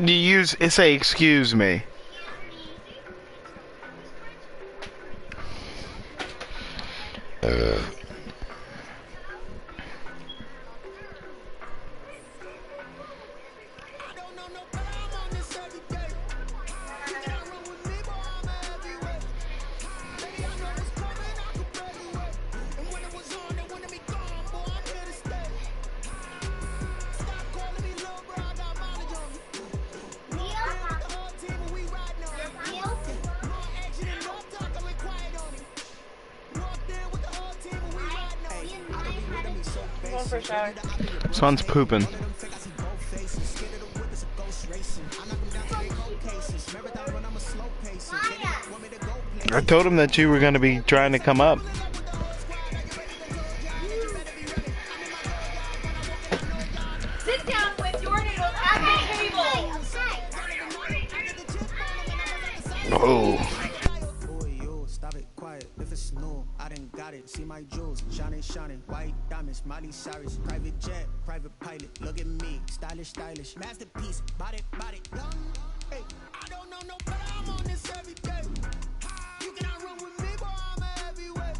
You say excuse me. Going for a shower. Son's pooping. I told him that you were going to be trying to come up. Sit down with your noodles at the table. Oh. Stop it, quiet, if it's new, I done got it. See my jewels, shining, white diamonds, Miley Cyrus, private jet, private pilot. Look at me, stylish, masterpiece, body, young. Hey, I don't know no better, I'm on this every day. You cannot run with me, boy, I'm a heavyweight.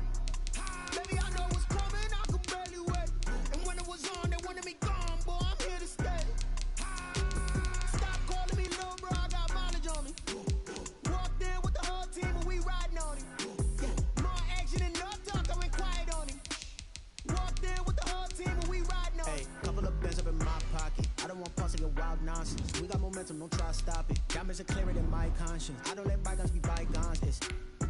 Baby, I know what's coming, I could barely wait. And when it was on, they wanted me gone, boy, I'm here to stay. Stop calling me little bro, I got mileage on me. Walked in with the whole team, and we riding on it. More action and no talk, I went quiet on him. Walked in with the whole team, and we riding on it. Hey, couple of bands up in my pocket. I don't want parts of your wild nonsense. We got momentum, don't try to stop it. Diamonds are clearer than my conscience. I don't let bygones be bygones.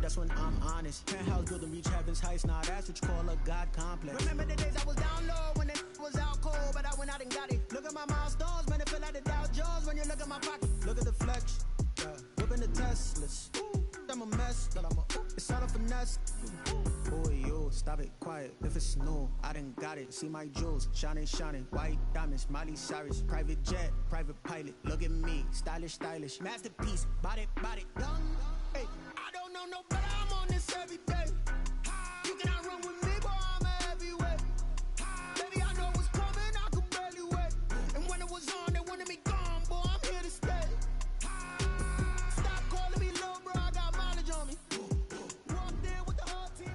That's when I'm honest. Penthouse building, reach heaven's heights. Now that's what you call a God complex. Remember the days I was down low when it was out cold, but I went out and got it. Look at my milestones, man, it feel like the Dow Jones when you look at my pocket. Look at the flex, yeah. Whipping the Teslas. Ooh, I'm a mess, but it's all a finesse. Boy, yo, stop it, quiet, if it's new, I done got it. See my jewels, shining, white diamonds, Miley Cyrus, private jet, private pilot. Look at me, stylish, masterpiece, body, young. Hey, I don't know no better, I'm on this every day. You cannot run with me, boy, I'm a heavyweight. Baby, I know what's coming, I could barely wait. And when it was on, they wanted me gone, boy, I'm here to stay. Stop calling me little bro, I got mileage on me. Walked in with the whole team.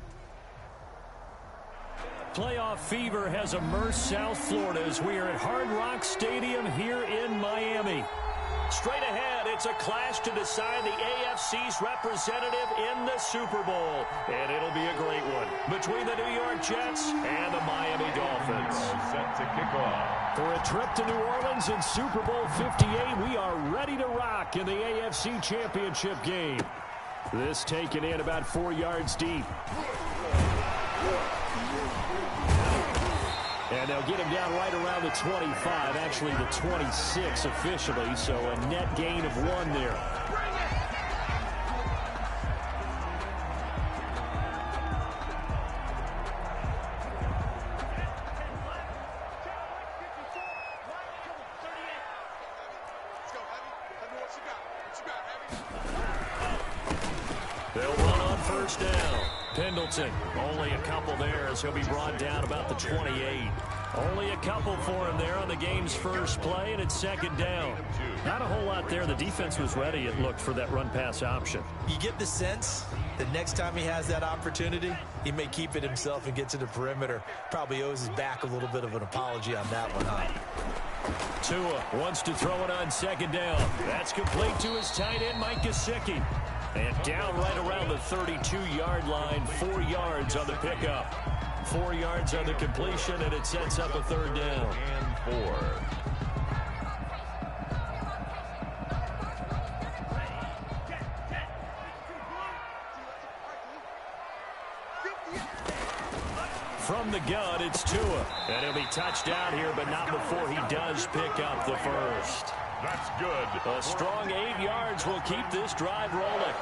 Playoff fever has immersed South Florida as we are at Hard Rock Stadium here in Miami. Straight ahead, it's a clash to decide the AFC's representative in the Super Bowl. And it'll be a great one between the New York Jets and the Miami Dolphins. Set to kick off. For a trip to New Orleans in Super Bowl 58, we are ready to rock in the AFC Championship game. This taken in about 4 yards deep. And they'll get him down right around the 25, actually the 26 officially, so a net gain of 1 there. They'll run on first down. Pendleton, only a couple there as he'll be brought down about the 28. Only a couple for him there on the game's first play, and it's second down. Not a whole lot there. The defense was ready, it looked, for that run-pass option. You get the sense that next time he has that opportunity, he may keep it himself and get to the perimeter. Probably owes his back a little bit of an apology on that one, huh? Tua wants to throw it on second down. That's complete to his tight end, Mike Gesicki. And down right around the 32-yard line, 4 yards on the pickup. 4 yards on the completion, and it sets up a third down. And 4. From the gun, it's Tua. And he'll be touched down here, but not before he does pick up the first. That's good. A strong 8 yards will keep this drive rolling.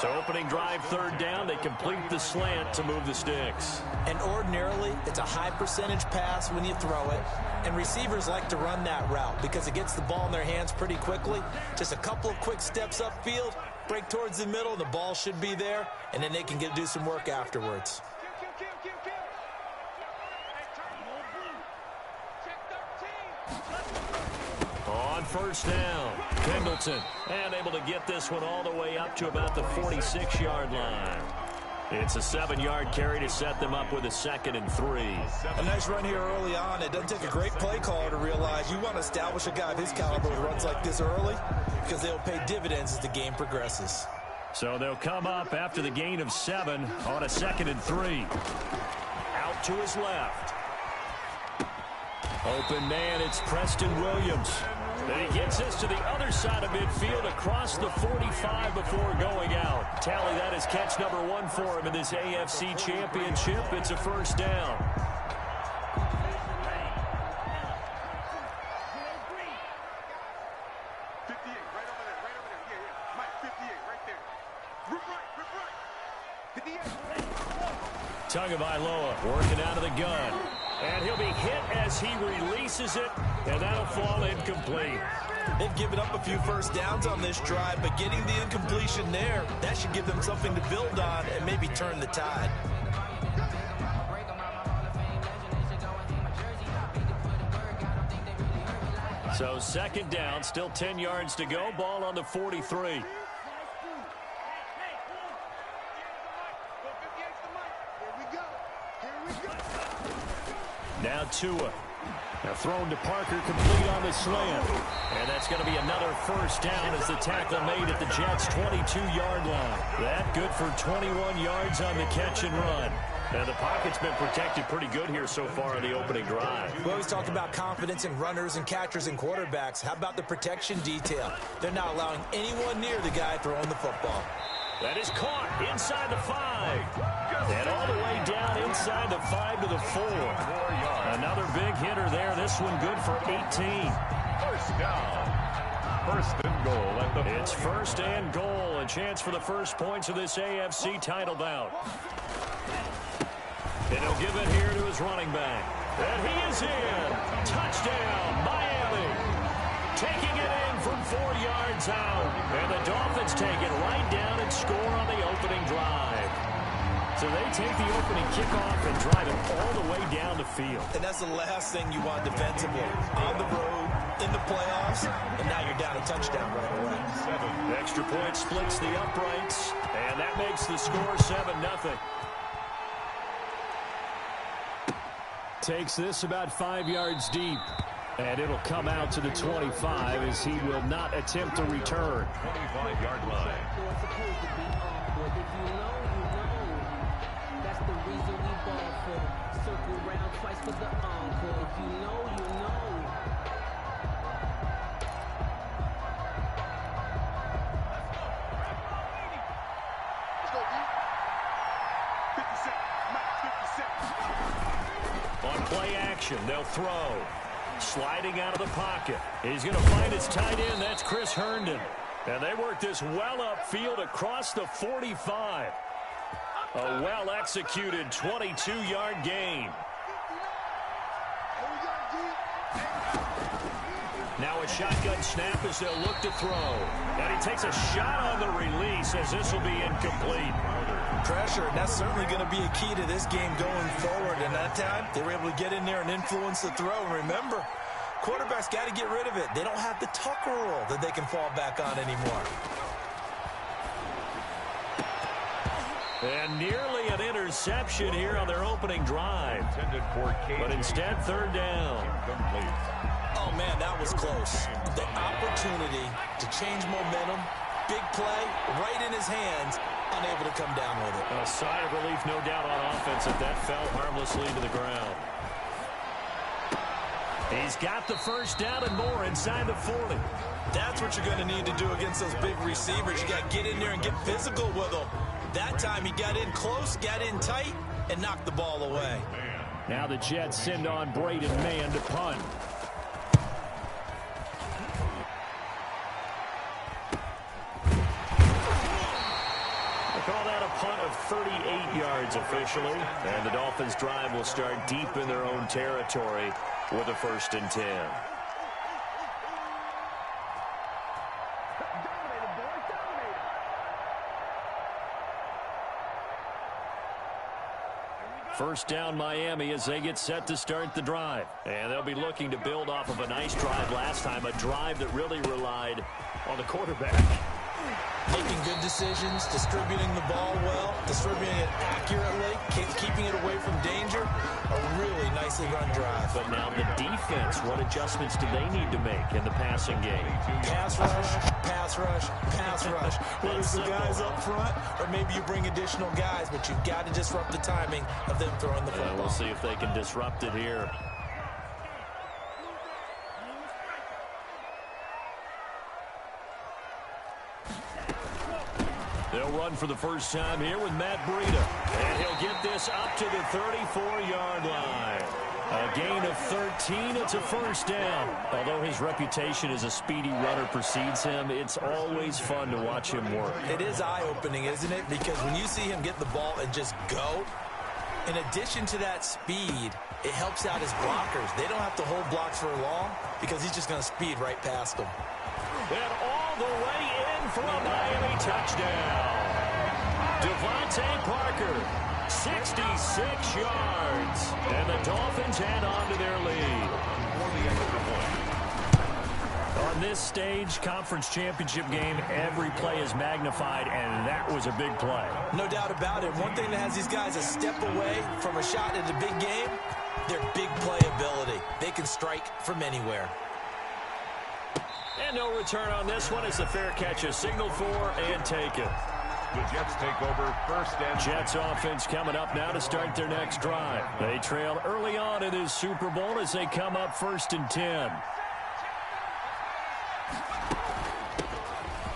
So opening drive, third down, they complete the slant to move the sticks. And ordinarily, it's a high percentage pass when you throw it. And receivers like to run that route because it gets the ball in their hands pretty quickly. Just a couple of quick steps upfield, break towards the middle, the ball should be there, and then they can do some work afterwards. On first down, Pendleton, and able to get this one all the way up to about the 46-yard line. It's a 7-yard carry to set them up with a 2nd and 3. A nice run here early on. It doesn't take a great play caller to realize you want to establish a guy of his caliber who runs like this early because they'll pay dividends as the game progresses. So they'll come up after the gain of 7 on a 2nd and 3. Out to his left. Open man, it's Preston Williams. Then he gets this to the other side of midfield across the 45 before going out. Tally, that is catch number 1 for him in this AFC Championship. It's a first down. Tagovailoa working out of the gun. And he'll be hit as he releases it, and that'll fall incomplete. They've given up a few first downs on this drive, but getting the incompletion there, that should give them something to build on and maybe turn the tide. So 2nd down, still 10 yards to go, ball on the 43. Now Tua. Now thrown to Parker, complete on the slant. And that's going to be another first down as the tackle made at the Jets' 22-yard line. That good for 21 yards on the catch and run. And the pocket's been protected pretty good here so far in the opening drive. We always talk about confidence in runners and catchers and quarterbacks. How about the protection detail? They're not allowing anyone near the guy throwing the football. That is caught inside the 5. And all the way down inside the 5 to the 4. Another big hitter there. This one good for 18. First down. First and goal at the 40. It's first and goal. A chance for the first points of this AFC title bout. And he'll give it here to his running back. And he is in. Touchdown, Miami. Taking it in from 4 yards out. And the Dolphins take it right down and score on the opening drive. So they take the opening kickoff and drive it all the way down the field. And that's the last thing you want defensively. On the road, in the playoffs, and now you're down a touchdown right away. The extra point splits the uprights, and that makes the score 7-0. Takes this about 5 yards deep. And it'll come out to the 25 as he will not attempt to return. 25-yard line. That's the reason we ball for. Circle round twice for the encore. If you know, you know. Let's go, D. 50 seconds. 50 seconds. On play action, they'll throw. Sliding out of the pocket. He's going to find his tight end. That's Chris Herndon. And they work this well upfield across the 45. A well-executed 22-yard gain. Now a shotgun snap as they'll look to throw. And he takes a shot on the release as this will be incomplete. Pressure, and that's certainly going to be a key to this game going forward. And that time, they were able to get in there and influence the throw. And remember, quarterbacks got to get rid of it. They don't have the Tucker rule that they can fall back on anymore. And nearly an interception here on their opening drive. But instead, 3rd down. Oh, man, that was close. The opportunity to change momentum, big play, right in his hands, unable to come down with it. A sigh of relief, no doubt, on offense if that fell harmlessly to the ground. He's got the first down and more inside the 40. That's what you're going to need to do against those big receivers. You got to get in there and get physical with them. That time he got in close, got in tight, and knocked the ball away. Now the Jets send on Braden Mann to punt. Call that a punt of 38 yards officially. And the Dolphins' drive will start deep in their own territory with a 1st and 10. First down Miami as they get set to start the drive. And they'll be looking to build off of a nice drive last time, a drive that really relied on the quarterback. Making good decisions, distributing the ball well, distributing it accurately, keeping it away from danger. A really nicely run drive. But now the defense, what adjustments do they need to make in the passing game? Pass rush, pass rush, pass rush. Whether it's the guys up front or maybe you bring additional guys, but you've got to disrupt the timing of them throwing the football. We'll see if they can disrupt it here. They'll run for the first time here with Matt Breida. And he'll get this up to the 34-yard line. A gain of 13. It's a first down. Although his reputation as a speedy runner precedes him, it's always fun to watch him work. It is eye-opening, isn't it? Because when you see him get the ball and just go, in addition to that speed, it helps out his blockers. They don't have to hold blocks for long because he's just going to speed right past them. And all the way in for a Miami touchdown. Devontae Parker, 66 yards. And the Dolphins add on to their lead. On this stage, conference championship game, every play is magnified, and that was a big play. No doubt about it. One thing that has these guys a step away from a shot in the big game, their big play ability. They can strike from anywhere. And no return on this one. It's a fair catch, a signal for, and take it. The Jets take over first and... Jets offense coming up now to start their next drive. They trail early on in this Super Bowl as they come up 1st and 10.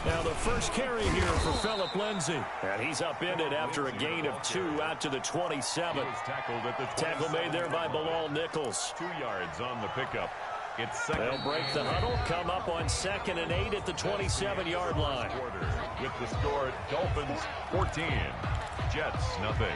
Now the first carry here for Phillip Lindsay. And he's upended after a gain of 2 out to the 27. Tackled at the 27. Tackle made there by Bilal Nichols. 2 yards on the pickup. It's second. They'll break the huddle, come up on 2nd and 8 at the 27-yard line. With the score, Dolphins 14, Jets nothing.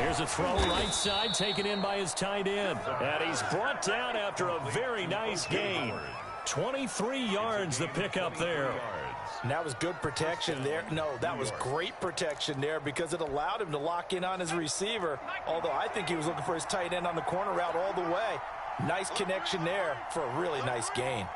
Here's a throw right side, taken in by his tight end. And he's brought down after a very nice gain. 23 yards the pickup there. And that was good protection there. No, that was great protection there because it allowed him to lock in on his receiver. Although I think he was looking for his tight end on the corner route all the way. Nice connection there for a really nice gain.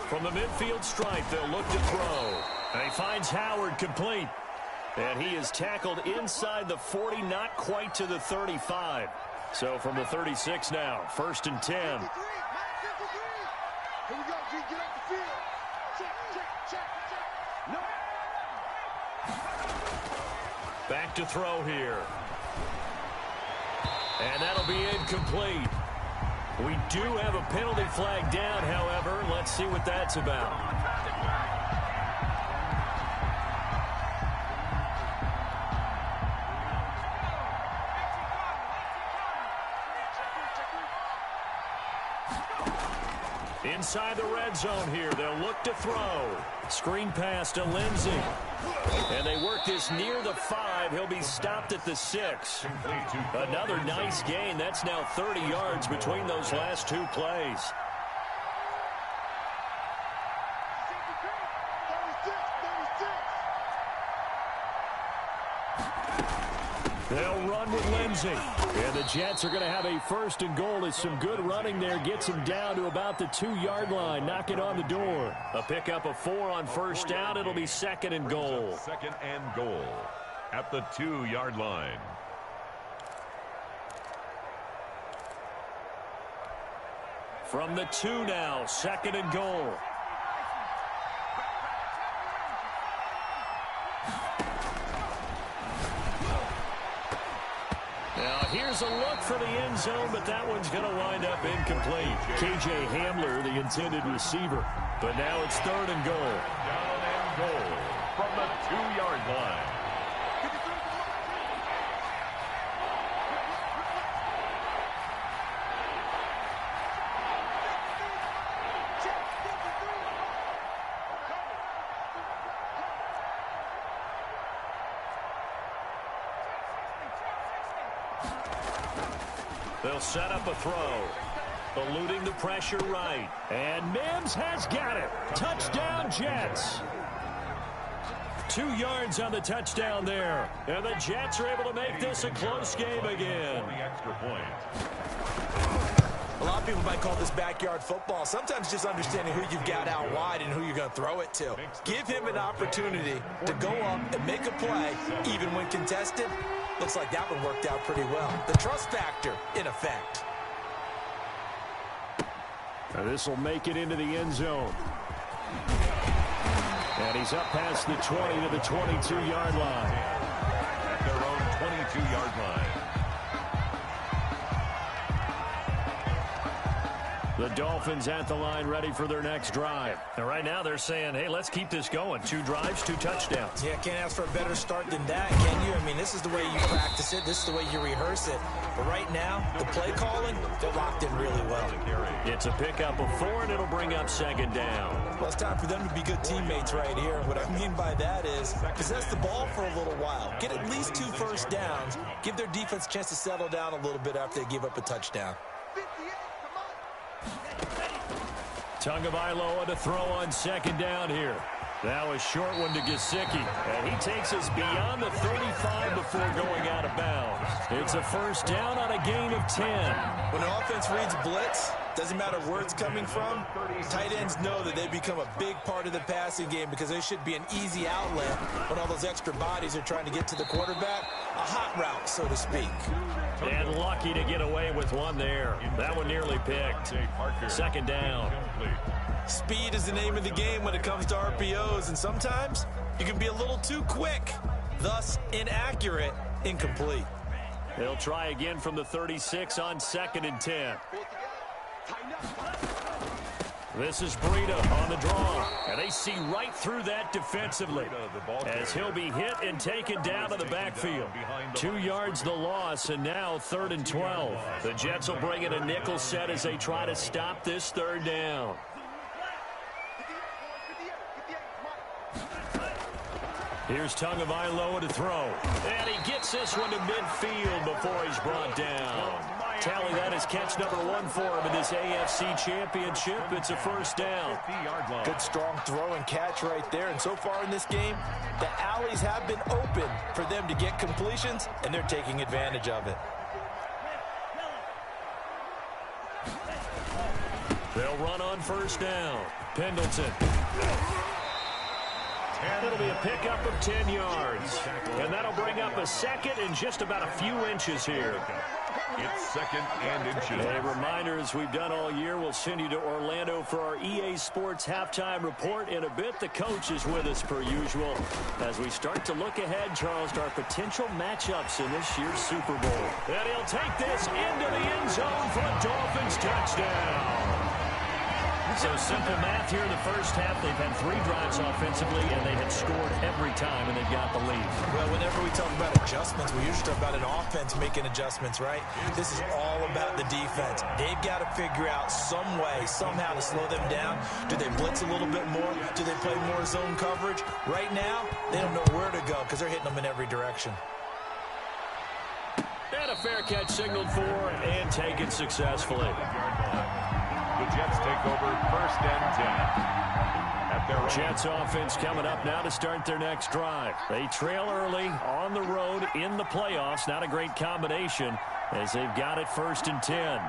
From the midfield stripe, they'll look to throw. And he finds Howard complete. And he is tackled inside the 40, not quite to the 35. So from the 36 now, 1st and 10. Here we go, G, get off the field. Check. No. Back to throw here. And that'll be incomplete. We do have a penalty flag down, however. Let's see what that's about. Inside the red zone here, they'll look to throw. Screen pass to Lindsay. And they work this near the 5. He'll be stopped at the 6. Another nice gain. That's now 30 yards between those last 2 plays. They'll run with Lindsay. And the Jets are going to have a 1st and goal as some good running there gets him down to about the 2-yard line, knocking on the door. A pickup of 4 on 1st down. It'll be 2nd and goal. 2nd and goal at the 2-yard line. From the 2 now, 2nd and goal. Here's a look for the end zone, but that one's going to wind up incomplete. K.J. Hamler, the intended receiver. But now it's 3rd and goal. Down and goal from the 2-yard line. They'll set up a throw. Eluding the pressure right. And Mims has got it. Touchdown, Jets. 2 yards on the touchdown there. And the Jets are able to make this a close game again. A lot of people might call this backyard football. Sometimes just understanding who you've got out wide and who you're going to throw it to. Give him an opportunity to go up and make a play, even when contested. Looks like that one worked out pretty well. The trust factor, in effect. This will make it into the end zone. And he's up past the 20 to the 22-yard line. At their own 22-yard line. The Dolphins at the line ready for their next drive. And right now they're saying, hey, let's keep this going. 2 drives, 2 touchdowns. Yeah, can't ask for a better start than that, can you? I mean, this is the way you practice it. This is the way you rehearse it. But right now, the play calling, they're locked in really well. It's a pickup of 4, and it'll bring up 2nd down. Well, it's time for them to be good teammates right here. What I mean by that is possess the ball for a little while. Get at least 2 first downs. Give their defense a chance to settle down a little bit after they give up a touchdown. Tagovailoa to throw on 2nd down here. Now a short one to Gesicki. And he takes us beyond the 35 before going out of bounds. It's a first down on a gain of 10. When an offense reads blitz, doesn't matter where it's coming from, tight ends know that they become a big part of the passing game because they should be an easy outlet when all those extra bodies are trying to get to the quarterback. A hot route, so to speak. And lucky to get away with one there. That one nearly picked. 2nd down. Speed is the name of the game when it comes to RPOs, and sometimes you can be a little too quick, thus inaccurate, incomplete. They'll try again from the 36 on 2nd and 10. This is Breida on the draw, and they see right through that defensively as he'll be hit and taken down to the backfield. 2 yards the loss, and now 3rd and 12. The Jets will bring in a nickel set as they try to stop this 3rd down. Here's Tagovailoa to throw. And he gets this one to midfield before he's brought down. Tally that is catch number 1 for him in this AFC Championship. It's a first down. Good strong throw and catch right there. And so far in this game, the alleys have been open for them to get completions, and they're taking advantage of it. They'll run on first down. Pendleton. It'll be a pickup of 10 yards. And that'll bring up a 2nd and just about a few inches here. It's 2nd and inches. A reminder, as we've done all year, we'll send you to Orlando for our EA Sports halftime report. In a bit, the coach is with us per usual. As we start to look ahead, Charles, to our potential matchups in this year's Super Bowl. And he'll take this into the end zone for a Dolphins touchdown. So simple math here in the first half. They've had 3 drives offensively, and they have scored every time, and they've got the lead. Well, whenever we talk about adjustments, we usually talk about an offense making adjustments, right? This is all about the defense. They've got to figure out some way, somehow to slow them down. Do they blitz a little bit more? Do they play more zone coverage? Right now, they don't know where to go because they're hitting them in every direction. And a fair catch signaled for and taken successfully. The Jets take over 1st and 10. At their Jets offense coming up now to start their next drive. They trail early on the road in the playoffs. Not a great combination as they've got it 1st and 10.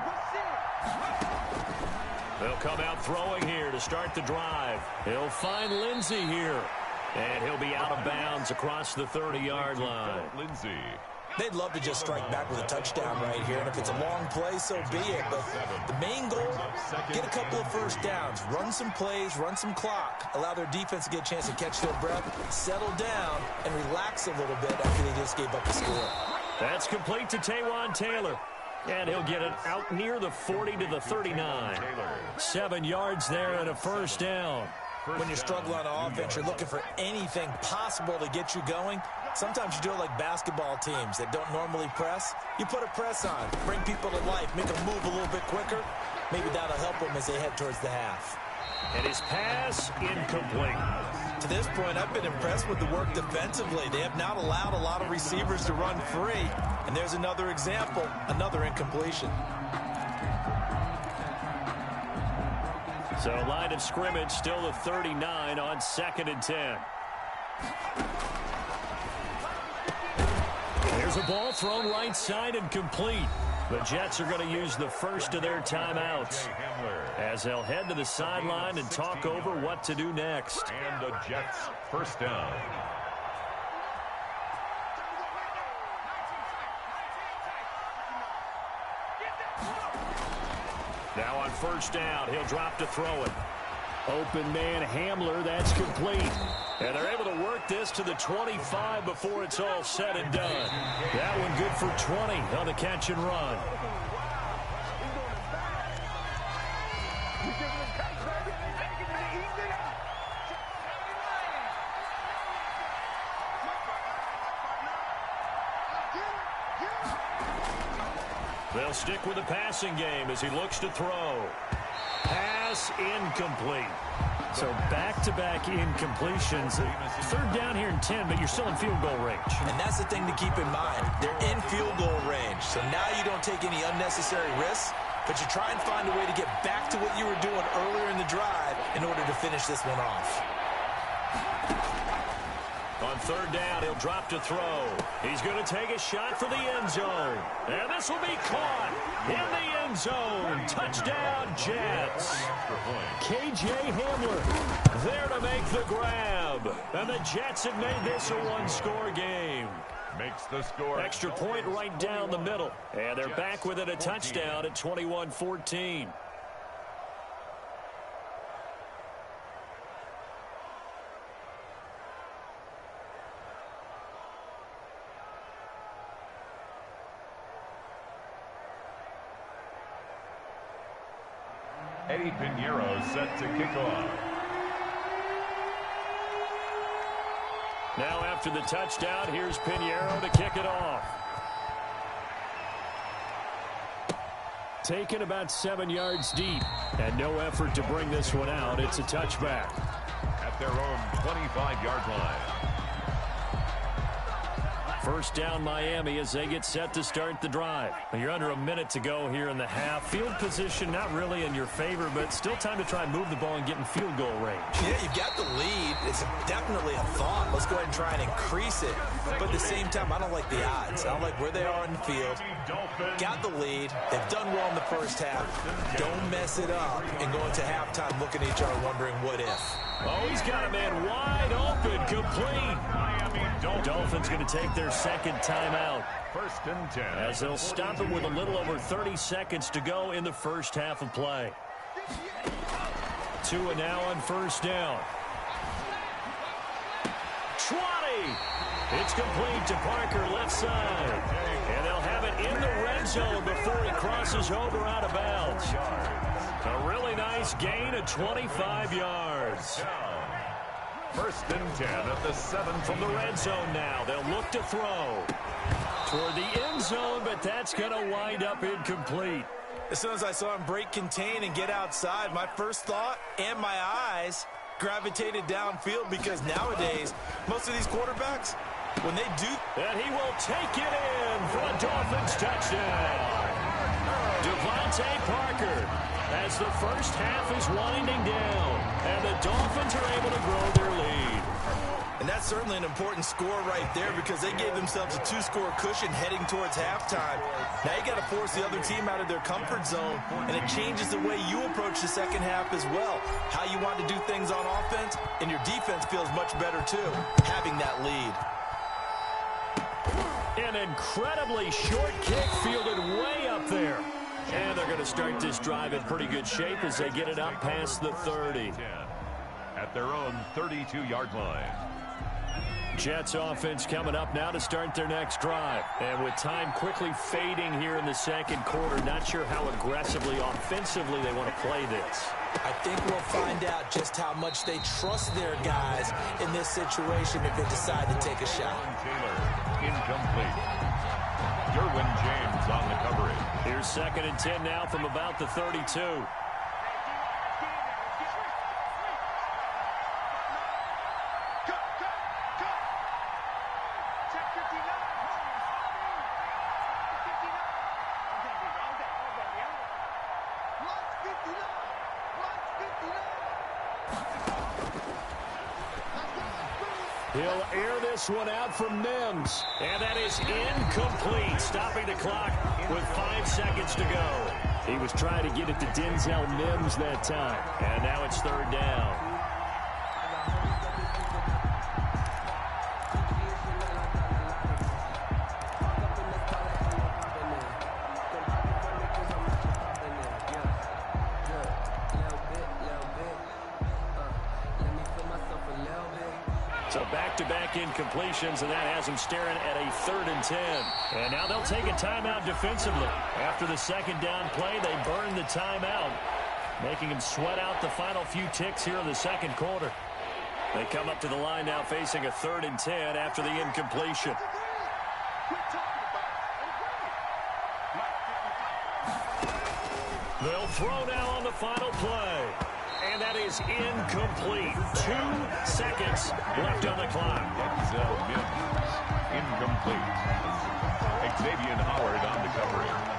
They'll come out throwing here to start the drive. He'll find Lindsey here. And he'll be out of bounds across the 30-yard line. Lindsey. They'd love to just strike back with a touchdown right here, and if it's a long play, so be it. But the main goal, get a couple of first downs, run some plays, run some clock, allow their defense to get a chance to catch their breath, settle down, and relax a little bit after they just gave up the score. That's complete to Taywan Taylor. And he'll get it out near the 40 to the 39. 7 yards there and a first down. When you're struggling on offense, you're looking for anything possible to get you going. Sometimes you do it like basketball teams that don't normally press. You put a press on, bring people to life, make them move a little bit quicker. Maybe that'll help them as they head towards the half. And his pass incomplete. To this point, I've been impressed with the work defensively. They have not allowed a lot of receivers to run free. And there's another example, another incompletion. So line of scrimmage still the 39 on 2nd and 10. There's a ball thrown right side and complete. The Jets are going to use the first of their timeouts as they'll head to the sideline and talk over what to do next. And the Jets first down. Now on first down, he'll drop to throw it. Open man Hamler, that's complete. And they're able to work this to the 25 before it's all said and done. That one good for 20 on the catch and run. They'll stick with the passing game as he looks to throw. Pass incomplete. So back-to-back incompletions. 3rd down here and 10, but you're still in field goal range. And that's the thing to keep in mind. They're in field goal range. So now you don't take any unnecessary risks, but you try and find a way to get back to what you were doing earlier in the drive in order to finish this one off. On 3rd down, he'll drop to throw. He's going to take a shot for the end zone. And this will be caught in the end zone. Touchdown, Jets. KJ Hamler there to make the grab. And the Jets have made this a one-score game. Makes the score. Extra point right down the middle. And they're back within a touchdown at 21-14. Eddie Pinheiro set to kick off. Now after the touchdown, here's Pinheiro to kick it off. Taken about 7 yards deep, and no effort to bring this one out. It's a touchback. At their own 25-yard line. First down Miami as they get set to start the drive. You're under a minute to go here in the half. Field position not really in your favor, but still time to try and move the ball and get in field goal range. Yeah, you've got the lead. It's definitely a thought. Let's go ahead and try and increase it. But at the same time, I don't like the odds. I don't like where they are in the field. Got the lead. They've done well in the first half. Don't mess it up and go into halftime looking at each other wondering what if. Oh, he's got a man wide open, complete. Dolphins going to take their second timeout. First and 10. As they'll stop it with a little over 30 seconds to go in the first half of play. Tua now on first down. 20. It's complete to Parker left side. And they'll have it in the red zone before he crosses over out of bounds. A really nice gain of 25 yards. First and 10 at the 7 from the red zone now. They'll look to throw toward the end zone, but that's going to wind up incomplete. As soon as I saw him break contain and get outside, my first thought and my eyes gravitated downfield because nowadays, most of these quarterbacks, when they do... And he will take it in for a Dolphins touchdown. Devontae Parker as the first half is winding down, and the Dolphins are able to grow their lead. And that's certainly an important score right there because they gave themselves a 2-score cushion heading towards halftime. Now you got to force the other team out of their comfort zone, and it changes the way you approach the second half as well. How you want to do things on offense, and your defense feels much better too, having that lead. An incredibly short kick fielded way up there. And they're going to start this drive in pretty good shape as they get it up past the 30. At their own 32-yard line. Jets offense coming up now to start their next drive. And with time quickly fading here in the second quarter, not sure how aggressively, offensively they want to play this. I think we'll find out just how much they trust their guys in this situation if they decide to take a shot. Taylor, incomplete. Derwin James on the coverage. Here's second and 10 now from about the 32. He'll air this one out from Mims. And that is incomplete, stopping the clock with 5 seconds to go. He was trying to get it to Denzel Mims that time. And now it's third down. So back-to-back incompletions, and that has him staring at a 3rd and 10. And now they'll take a timeout defensively. After the second down play, they burn the timeout, making him sweat out the final few ticks here in the second quarter. They come up to the line now facing a 3rd and 10 after the incompletion. They'll throw now on the final play. And that is incomplete. 2 seconds left on the clock. Denzel Mims, incomplete. Xavier Howard on the coverage.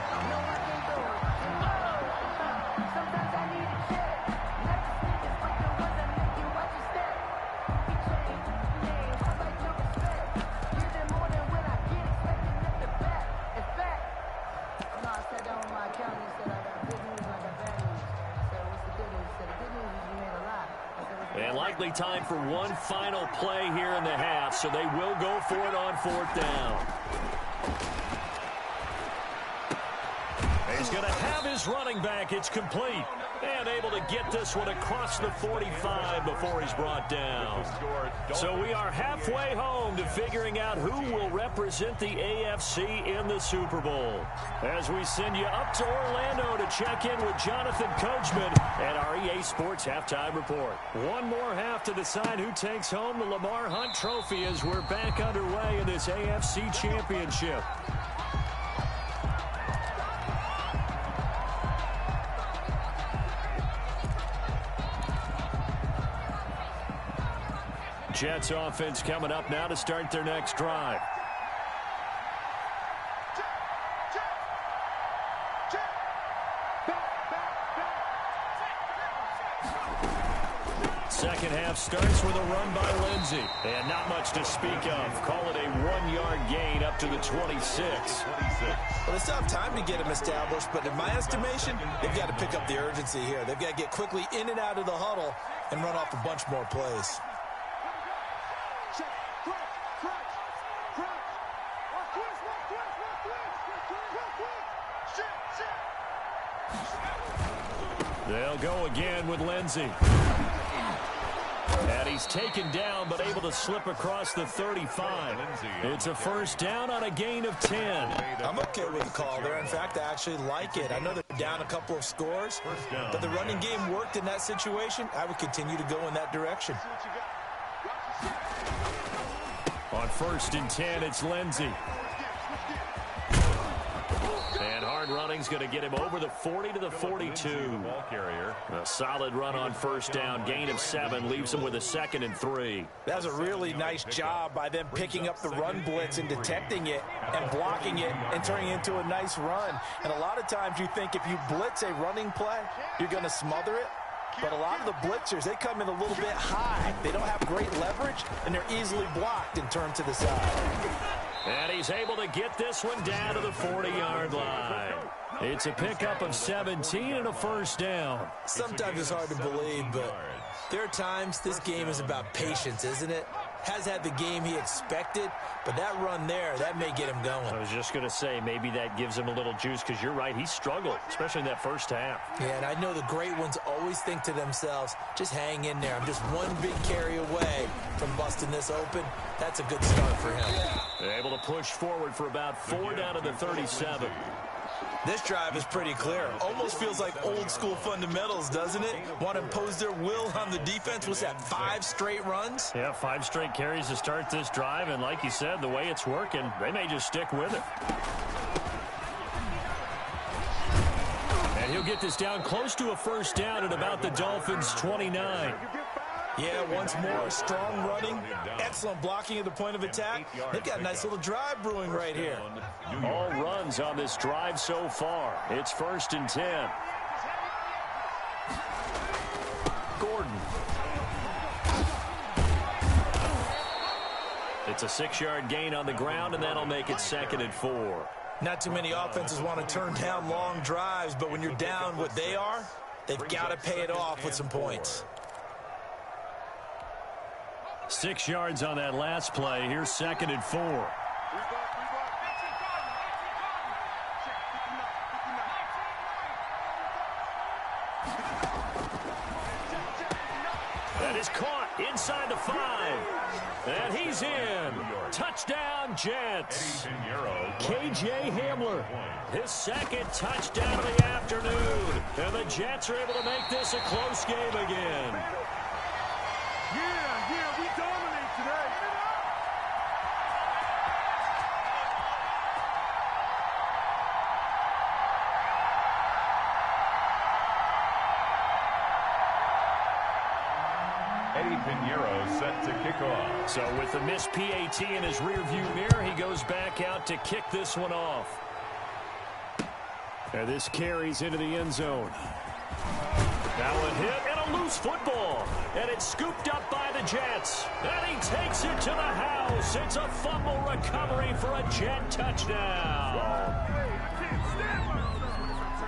And likely time for one final play here in the half, so they will go for it on 4th down. He's going to have his running back. It's complete. And able to get this one across the 45 before he's brought down. So we are halfway home to figuring out who will represent the AFC in the Super Bowl. As we send you up to Orlando to check in with Jonathan Coachman and our EA Sports Halftime Report. One more half to decide who takes home the Lamar Hunt Trophy as we're back underway in this AFC Championship. Jets offense coming up now to start their next drive. Second half starts with a run by Lindsey. And not much to speak of. Call it a 1-yard gain up to the 26. Well, they still have time to get him established, but in my estimation, they've got to pick up the urgency here. They've got to get quickly in and out of the huddle and run off a bunch more plays. They'll go again with Lindsey. And he's taken down, but able to slip across the 35. It's a first down on a gain of 10. I'm okay with the call there. In fact, I actually like it. I know they're down a couple of scores, but the running game worked in that situation. I would continue to go in that direction. On 1st and 10, it's Lindsey. And hard running's going to get him over the 40 to the 42. A solid run on 1st down. Gain of 7 leaves him with a 2nd and 3. That was a really nice job by them picking up the run blitz and detecting it and blocking it and turning it into a nice run. And a lot of times you think if you blitz a running play, you're going to smother it. But a lot of the blitzers, they come in a little bit high. They don't have great leverage, and they're easily blocked and turned to the side. And he's able to get this one down to the 40-yard line. It's a pickup of 17 and a first down. Sometimes it's hard to believe, but there are times this game is about patience, isn't it? Has had the game he expected, but that run there, that may get him going. I was just going to say, maybe that gives him a little juice, because you're right, he struggled, especially in that first half. Yeah, and I know the great ones always think to themselves, just hang in there. I'm just one big carry away from busting this open. That's a good start for him. They're able to push forward for about 4 down to the 37. This drive is pretty clear. Almost feels like old school fundamentals, doesn't it? Want to impose their will on the defense. What's that, 5 straight runs? Yeah, 5 straight carries to start this drive. And like you said, the way it's working, they may just stick with it. And he'll get this down close to a first down at about the Dolphins' 29. Yeah, once more, strong running, excellent blocking at the point of attack. They've got a nice little drive brewing right here. All runs on this drive so far. It's 1st and 10. Gordon. It's a 6-yard gain on the ground, and that'll make it 2nd and 4. Not too many offenses want to turn down long drives, but when you're down what they are, they've got to pay it off with some points. 6 yards on that last play. Here's 2nd and 4. That is caught inside the 5. And he's in. Touchdown, Jets. K.J. Hamler, his 2nd touchdown of the afternoon. And the Jets are able to make this a close game again. Yeah, we dominate today. Eddie Pinheiro set to kick off. So with the missed PAT in his rearview mirror, he goes back out to kick this one off. And this carries into the end zone. Now a hit and a loose football. And it's scooped up by the Jets. And he takes it to the house. It's a fumble recovery for a Jet touchdown.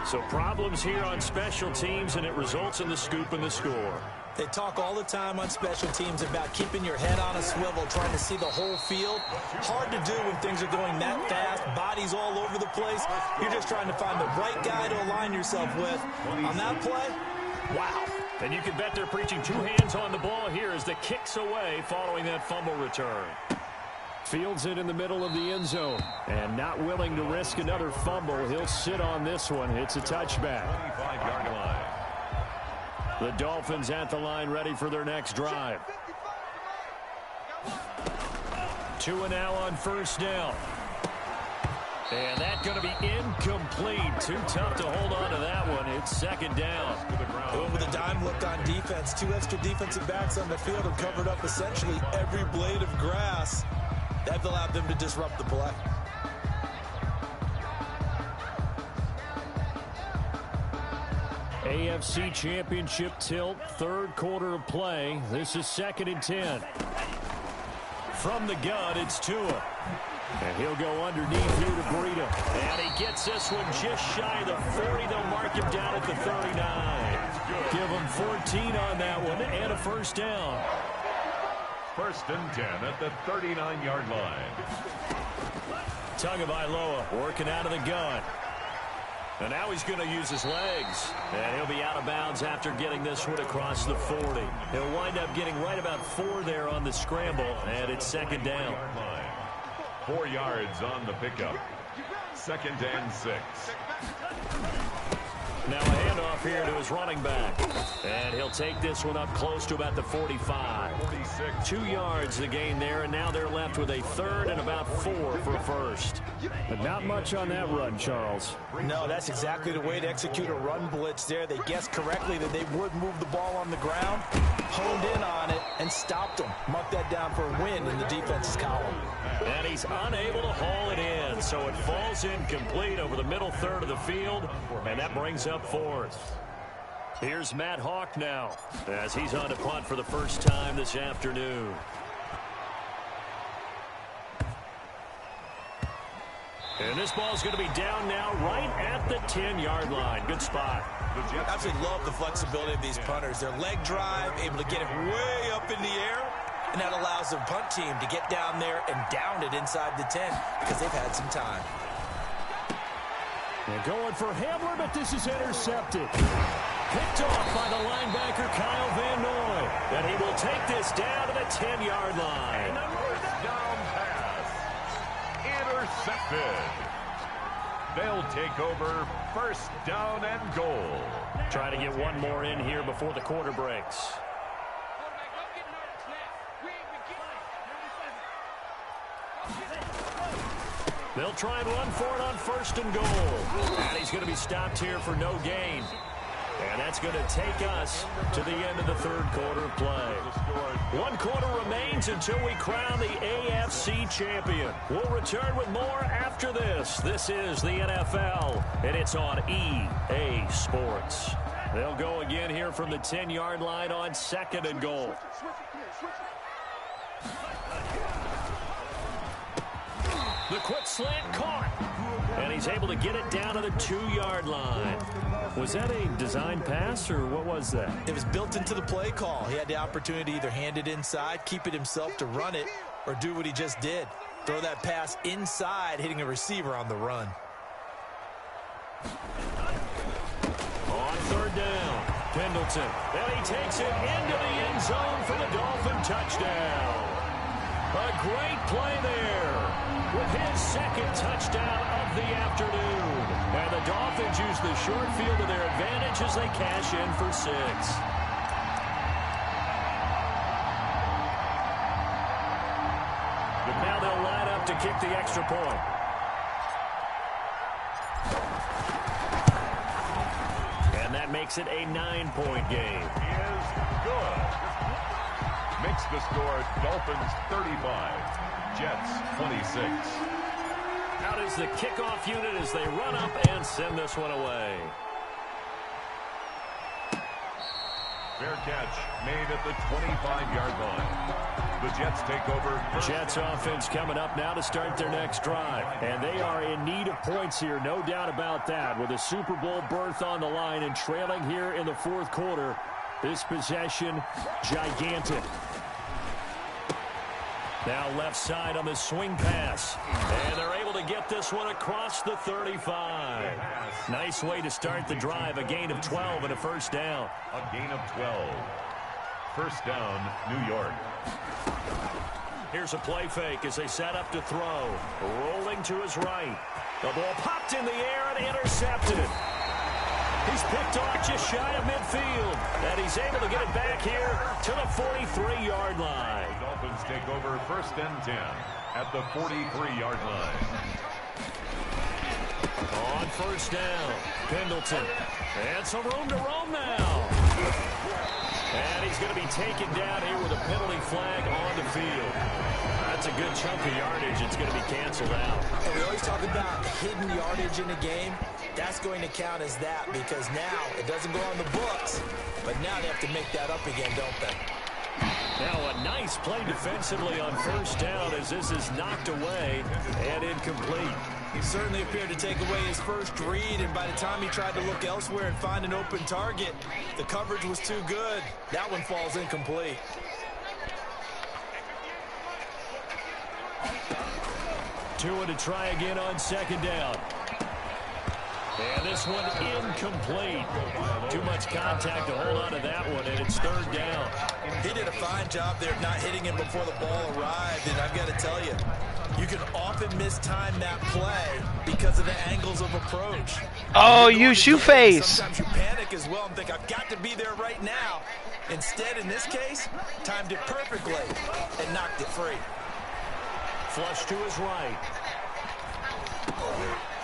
So problems here on special teams, and it results in the scoop and the score. They talk all the time on special teams about keeping your head on a swivel, trying to see the whole field. Hard to do when things are going that fast, bodies all over the place. You're just trying to find the right guy to align yourself with. On that play, wow. And you can bet they're preaching 2 hands on the ball here as the kick's away following that fumble return. Fields it in the middle of the end zone. And not willing to risk another fumble, he'll sit on this one. It's a touchback. 25-yard line. The Dolphins at the line ready for their next drive. 2 and now on 1st down. And that's going to be incomplete. Too tough to hold on to that one. It's 2nd down. Going with a dime look on defense. 2 extra defensive backs on the field have covered up essentially every blade of grass. That allowed them to disrupt the play. AFC Championship tilt, 3rd quarter of play. This is 2nd and 10. From the gun, it's Tua. And he'll go underneath here to Breida. And he gets this one just shy of the 40. They'll mark him down at the 39. Give him 14 on that one and a 1st down. 1st and 10 at the 39-yard line. Tagovailoa working out of the gun. And now he's going to use his legs. And he'll be out of bounds after getting this one across the 40. He'll wind up getting right about 4 there on the scramble. And it's 2nd down. 4 yards on the pickup. 2nd and 6. Now a handoff here to his running back. And he'll take this one up close to about the 45. 46. 2 yards the gain there, and now they're left with a 3rd and about 4 for a 1st. But not much on that run, Charles. No, that's exactly the way to execute a run blitz there. They guessed correctly that they would move the ball on the ground, honed in on it, and stopped them. Mark that down for a win in the defense's column. And he's unable to haul it in, so it falls incomplete over the middle 3rd of the field, and that brings up 4th. Here's Matt Hawk now, as he's on to punt for the first time this afternoon. And this ball's going to be down now right at the 10-yard line. Good spot. I absolutely love the flexibility of these punters. Their leg drive, able to get it way up in the air, and that allows the punt team to get down there and down it inside the 10 because they've had some time. They're going for Hamler, but this is intercepted. Picked off by the linebacker, Kyle Van Noy. And he will take this down to the 10-yard line. And a first down pass. Intercepted. They'll take over 1st down and goal. Trying to get one more in here before the quarter breaks. They'll try and run for it on 1st and goal. And he's going to be stopped here for no gain. And that's going to take us to the end of the 3rd quarter of play. 1 quarter remains until we crown the AFC champion. We'll return with more after this. This is the NFL, and it's on EA Sports. They'll go again here from the 10-yard line on 2nd and goal. The quick slant caught. And he's able to get it down to the 2-yard line. Was that a design pass, or what was that? It was built into the play call. He had the opportunity to either hand it inside, keep it himself to run it, or do what he just did. Throw that pass inside, hitting a receiver on the run. On 3rd down, Pendleton. And he takes it into the end zone for the Dolphin touchdown. A great play there with his 2nd touchdown of the afternoon. And the Dolphins use the short field to their advantage as they cash in for 6. Now they'll line up to kick the extra point. And that makes it a 9-point game. Is good. Makes the score Dolphins 35, Jets 26. Out is the kickoff unit as they run up and send this one away. Fair catch made at the 25-yard line. The Jets take over. Jets offense coming up now to start their next drive. And they are in need of points here, no doubt about that. With a Super Bowl berth on the line and trailing here in the 4th quarter. This possession, gigantic. Now left side on the swing pass. And they're able to get this one across the 35. Nice way to start the drive. A gain of 12 and a 1st down. A gain of 12. 1st down, New York. Here's a play fake as they set up to throw. Rolling to his right. The ball popped in the air and intercepted. He's picked off just shy of midfield. And he's able to get it back here to the 43-yard line. The Dolphins take over 1st and 10 at the 43-yard line. On 1st down, Pendleton. And some room to roam now. And he's going to be taken down here with a penalty flag on the field. That's a good chunk of yardage. It's going to be canceled out. And we always talk about hidden yardage in a game. That's going to count as that because now it doesn't go on the books. But now they have to make that up again, don't they? Now a nice play defensively on 1st down as this is knocked away and incomplete. He certainly appeared to take away his first read, and by the time he tried to look elsewhere and find an open target, the coverage was too good. That one falls incomplete. Tua to try again on 2nd down. And this one incomplete. Too much contact to hold on to that one, and it's 3rd down. He did a fine job there of not hitting him before the ball arrived, and I've got to tell you, you can often mistime that play because of the angles of approach. Oh, you shoe face. Sometimes you panic as well and think, I've got to be there right now. Instead, in this case, timed it perfectly and knocked it free. Flush to his right.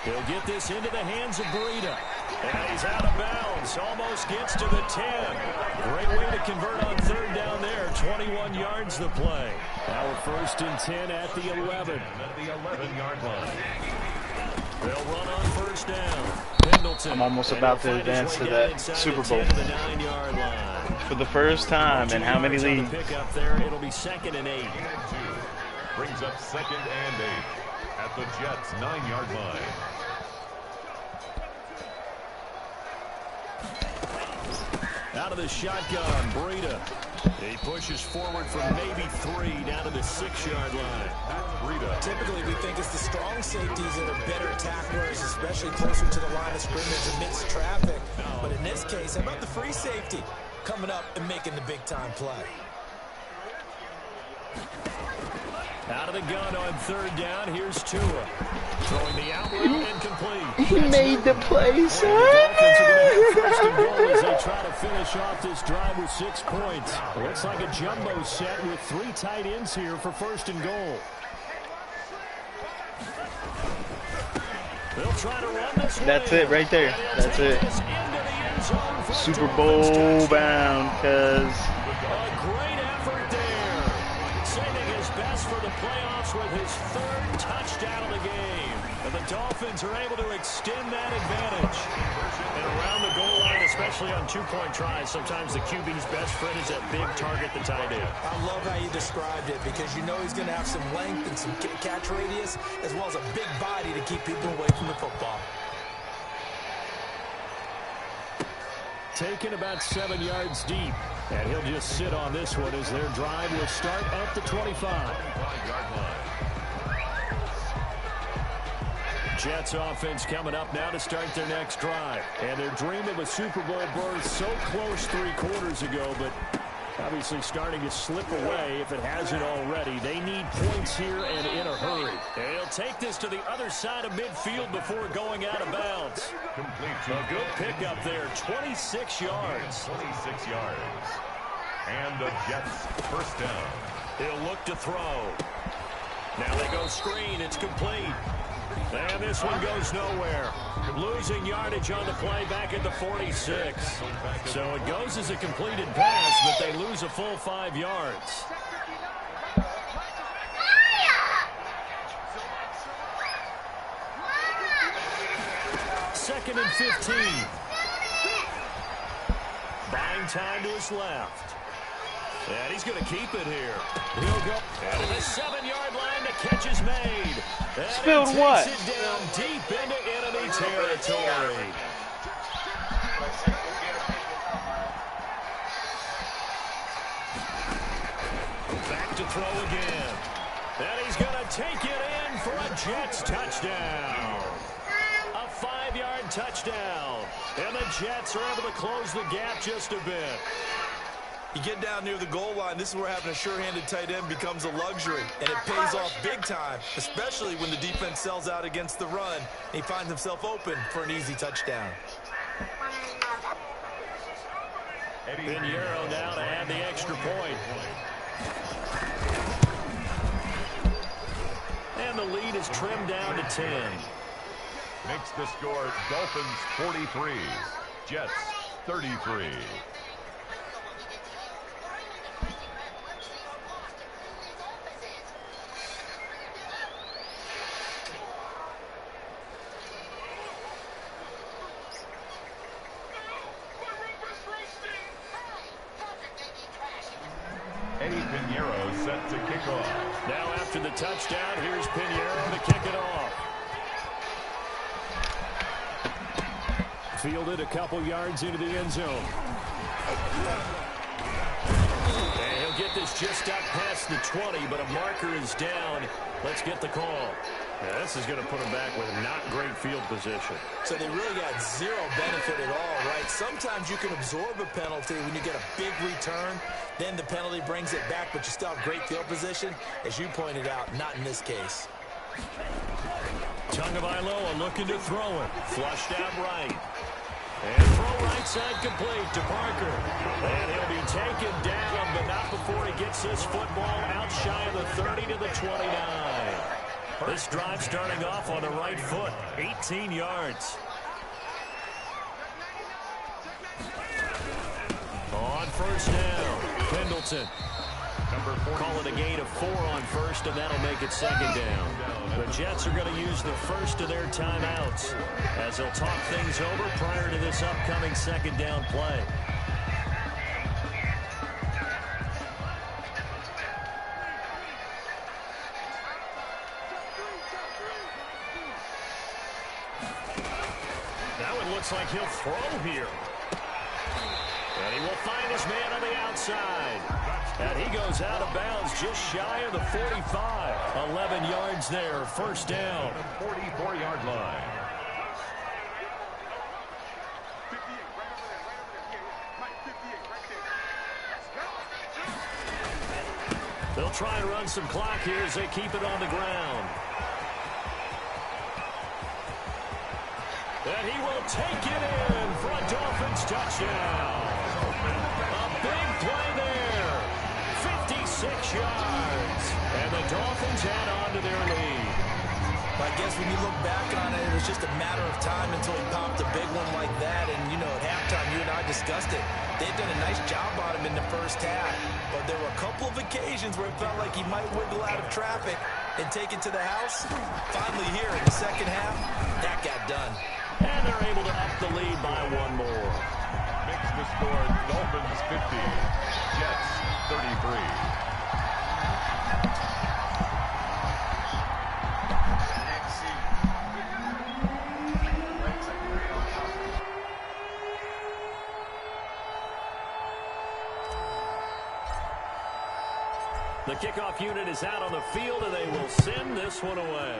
He'll get this into the hands of Breida. And he's out of bounds. Almost gets to the 10. Great way to convert on 3rd down there. 21 yards the play. Now 1st and 10 at the 11. At the 11-yard line. They'll run on 1st down. Pendleton. I'm almost about to advance to that Super Bowl. The 9-yard line. For the first time in how many leagues? Pick up there. It'll be 2nd and 8. Brings up 2nd and 8 at the Jets' 9-yard line. Out of the shotgun, Breida. He pushes forward from maybe 3 down to the 6-yard line. Breida. Typically, we think it's the strong safeties that are better tacklers, especially closer to the line of scrimmage amidst traffic. But in this case, how about the free safety coming up and making the big-time play? Out of the gun on 3rd down, here's Tua. Throwing the out route and complete. He made the play, sir. The Dolphins are going to have 1st and goal as they try to finish off this drive with 6 points. Looks like a jumbo set with 3 tight ends here for 1st and goal. They'll try to run this way. That's it right there. That's it. Super Bowl bound, cuz. A great effort there. Saving his best for the playoffs with his 3rd touchdown of the game. And the Dolphins are able to extend that advantage. And around the goal line, especially on 2-point tries, sometimes the QB's best friend is that big target, the tight end. I love how you described it because you know he's going to have some length and some catch radius as well as a big body to keep people away from the football. Taken about 7 yards deep. And he'll just sit on this one as their drive will start at the 25-yard line. Jets offense coming up now to start their next drive. And they're dreaming of a Super Bowl berth so close 3 quarters ago, but obviously starting to slip away if it hasn't already. They need points here and in a hurry. And he'll take this to the other side of midfield before going out of bounds. A good pickup there, 26 yards. 26 yards. And the Jets first down. He'll look to throw. Now they go screen. It's complete. And this one goes nowhere. Losing yardage on the play back at the 46. So it goes as a completed pass, but they lose a full 5 yards. Second and 15. Buying time to his left. And he's going to keep it here. He'll go at the 7-yard line. The catch is made. And Spilled he what? takes it down deep into enemy territory. Back to throw again. And he's going to take it in for a Jets touchdown. A 5-yard touchdown. And the Jets are able to close the gap just a bit. You get down near the goal line, this is where having a sure-handed tight end becomes a luxury, and it pays off big time, especially when the defense sells out against the run, and he finds himself open for an easy touchdown. Pinheiro now to add the extra point. And the lead is trimmed down to 10. Makes the score Dolphins 43, Jets 33. Pinheiro set to kick off. Now after the touchdown, here's Pinheiro to kick it off. Fielded a couple yards into the end zone. And he'll get this just up past the 20, but a marker is down. Let's get the call. Yeah, this is going to put him back with not great field position. So they really got zero benefit at all, right? Sometimes you can absorb a penalty when you get a big return. Then the penalty brings it back, but you still have great field position. As you pointed out, not in this case. Tagovailoa looking to throw it. Flushed out right. And throw right side complete to Parker. And he'll be taken down, but not before he gets this football out shy of the 30 to the 29. This drive starting off on the right foot, 18 yards. On first down, Pendleton. Call it a gain of 4 on first, and that'll make it second down. The Jets are going to use the first of their timeouts as they'll talk things over prior to this upcoming second down play. Now it looks like he'll throw here. And he will find his man on the outside. And he goes out of bounds just shy of the 45. 11 yards there, first down. 44-yard line. They'll try and run some clock here as they keep it on the ground. And he will take it in for a Dolphins touchdown. A big play there. 56 yards. And the Dolphins add on to their lead. I guess when you look back on it, it was just a matter of time until he popped a big one like that. And, you know, at halftime, you and I discussed it. They've done a nice job on him in the first first half, but there were a couple of occasions where it felt like he might wiggle out of traffic and take it to the house. Finally here in the second half, that got done. And they're able to up the lead by one more. Makes the score Dolphins 50, Jets 33. The kickoff unit is out on the field, and they will send this one away.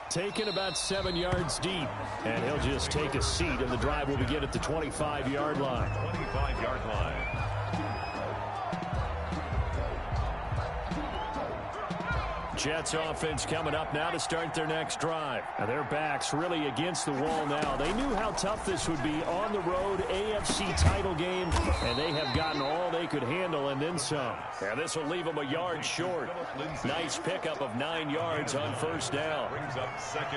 Taken about 7 yards deep, and he'll just take a seat, and the drive will begin at the 25-yard line. 25-yard line. Jets offense coming up now to start their next drive. And their backs really against the wall now. They knew how tough this would be on the road, AFC title game, and they have gotten all they could handle and then some. And this will leave them a yard short. Nice pickup of 9 yards on first down.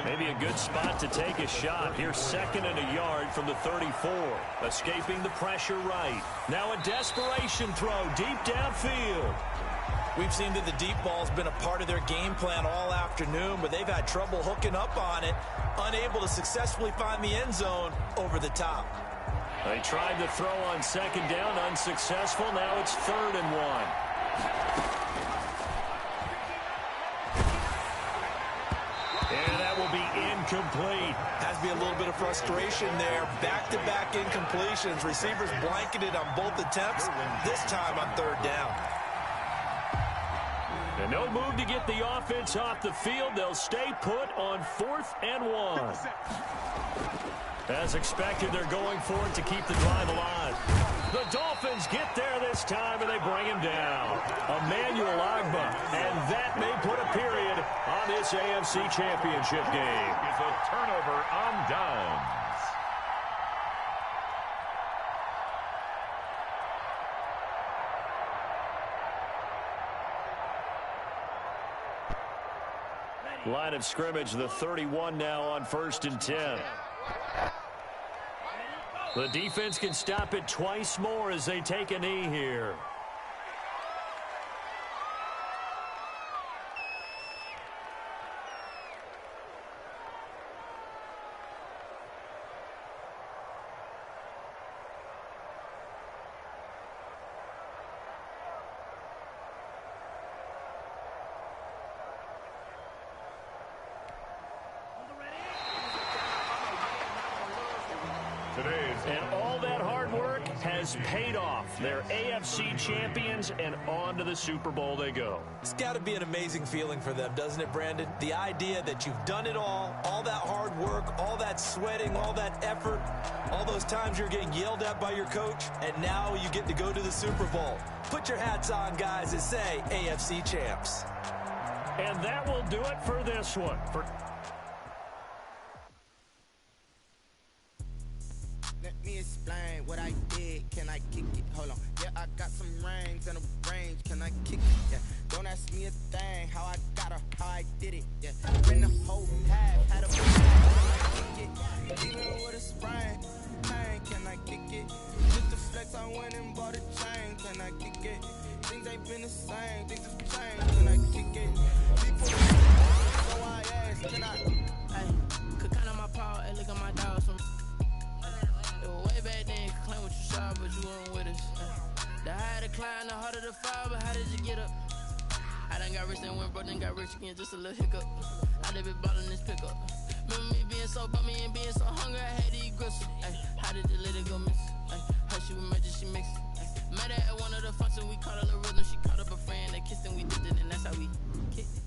Maybe a good spot to take a shot. Here's 2nd and a yard from the 34. Escaping the pressure right. Now a desperation throw deep downfield. We've seen that the deep ball's been a part of their game plan all afternoon, but they've had trouble hooking up on it, unable to successfully find the end zone over the top. They tried to throw on 2nd down, unsuccessful. Now it's 3rd and 1. And that will be incomplete. Has to be a little bit of frustration there. Back-to-back incompletions. Receivers blanketed on both attempts, this time on 3rd down. And no move to get the offense off the field. They'll stay put on 4th and 1. As expected, they're going for it to keep the drive alive. The Dolphins get there this time, and they bring him down. Emmanuel Ogbah, and that may put a period on this AFC Championship game. Is a turnover on downs. Line of scrimmage, the 31 now on 1st and 10. The defense can stop it twice more as they take a knee here. And all that hard work has paid off. They're AFC champions, and on to the Super Bowl they go. It's got to be an amazing feeling for them, doesn't it, Brandon? The idea that you've done it all that hard work, all that sweating, all that effort, all those times you're getting yelled at by your coach, and now you get to go to the Super Bowl. Put your hats on, guys, and say AFC champs. And that will do it for this one. Let me explain what I did. Can I kick it? Hold on. Yeah, I got some rings and a range. Can I kick it? Yeah. Don't ask me a thing. How I got her, how I did it. Yeah. Been the whole half, had a can I kick it? Even with a sprain, pain, can I kick it? Just the flex, I went and bought a chain. Can I kick it? Things ain't been the same. Things have changed. Can I kick it? People, so I asked, can I? Hey, could count on my power and look at my dogs from. Way back then, you could claim what you saw, but you weren't with us. The higher the climb, the harder the fall, but how did you get up? I done got rich and went broke, then got rich again, just a little hiccup. I done been ballin' this pickup. Remember me being so bummy and being so hungry, I had to eat gristle. How did the lady go miss? How she was magic, she mixed. Met her at one of the functions, we caught a little rhythm, she caught up a friend, they kissed and we dipped it, and that's how we kicked it.